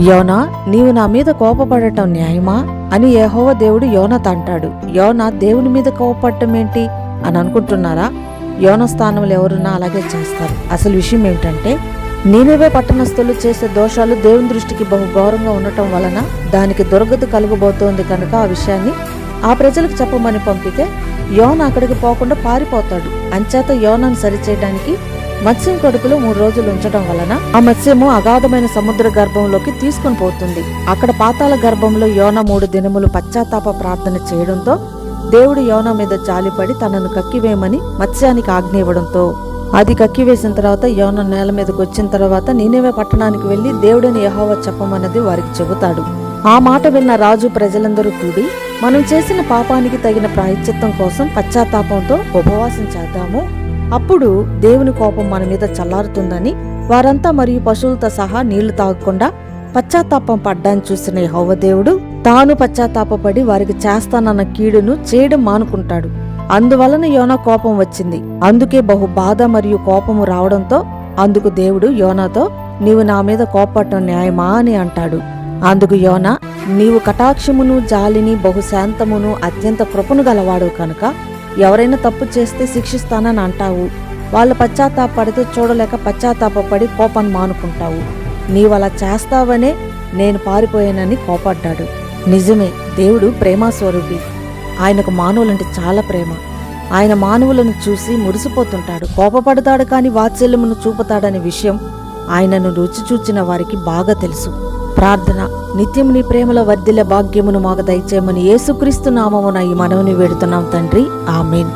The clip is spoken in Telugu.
యోనా, నీవు నా మీద కోపపడటం న్యాయమా అని యెహోవా దేవుడు యోనాతో అంటాడు. యోనా దేవుని మీద కోపపడటం ఏంటి అని అనుకుంటున్నారా? యోనా స్థానంలో ఎవరున్నా అలాగే చేస్తారు. అసలు విషయం ఏమిటంటే, నీనెవే పట్టణస్థులు చేసే దోషాలు దేవుని దృష్టికి బహుఘోరంగా ఉండటం వలన దానికి దుర్గతి కలుగబోతోంది కనుక ఆ విషయాన్ని ఆ ప్రజలకు చెప్పమని పంపితే యోనా అక్కడికి పోకుండా పారిపోతాడు. అంచేత యోనాను సరిచేయడానికి మత్స్యం కడుపులో 3 రోజులు ఉంచడం వలన ఆ మత్స్యము అగాధమైన సముద్ర గర్భంలోకి తీసుకుని పోతుంది. అక్కడ పాతాళ గర్భంలో యోనా 3 దినములు పశ్చాత్తాప ప్రార్థన చేయడంతో దేవుడు యోనా మీద జాలిపడి తనను కక్కివేయమని మత్స్యానికి ఆజ్ఞ ఇవ్వడంతో అది కక్కివేసిన తర్వాత యోనా నేల మీదకి వచ్చిన తర్వాత నీనెవే పట్టణానికి వెళ్లి దేవుడిని యెహోవా చెప్పమన్నది వారికి చెబుతాడు. ఆ మాట విన్న రాజు ప్రజలందరూ కూడి, మనం చేసిన పాపానికి తగిన ప్రాయశ్చిత్తం కోసం పశ్చాత్తాపంతో ఉపవాసం చేద్దాము, అప్పుడు దేవుని కోపం మన మీద చల్లారుతుందని వారంతా మరియు పశువులతో సహా నీళ్లు తాగకుండా పశ్చాత్తాపం పడ్డాన్ని చూసిన యెహోవా దేవుడు తాను పశ్చాత్తాపడి వారికి చేస్తానన్న కీడును చేయడం మానుకుంటాడు. అందువలన యోనా కోపం వచ్చింది. అందుకే బహు బాధ మరియు కోపము రావడంతో అందుకు దేవుడు యోనాతో, నీవు నా మీద కోపపడటం న్యాయమా అని అంటాడు. అందుకు యోనా, నీవు కటాక్షమును జాలిని బహుశాంతమును అత్యంత కృపను గలవాడు కనుక ఎవరైనా తప్పు చేస్తే శిక్షిస్తానని అంటావు. వాళ్ళు పశ్చాత్తాపడితే చూడలేక పశ్చాత్తాపడి కోపాన్ని మానుకుంటావు. నీవలా చేస్తావనే నేను పారిపోయానని కోపడ్డాడు. నిజమే, దేవుడు ప్రేమాస్వరూపి. ఆయనకు మానవులంటే చాలా ప్రేమ. ఆయన మానవులను చూసి మురిసిపోతుంటాడు. కోపపడతాడు కానీ వాత్సల్యమును చూపుతాడనే విషయం ఆయనను రుచి చూచిన వారికి బాగా తెలుసు. ప్రార్థన. నిత్యం నీ ప్రేమలో వర్ధిల్లే భాగ్యమును మాకు దయచేయమని యేసుక్రీస్తు నామమున ఈ మనవిని వేడుతున్నాం తండ్రి. ఆమేన్.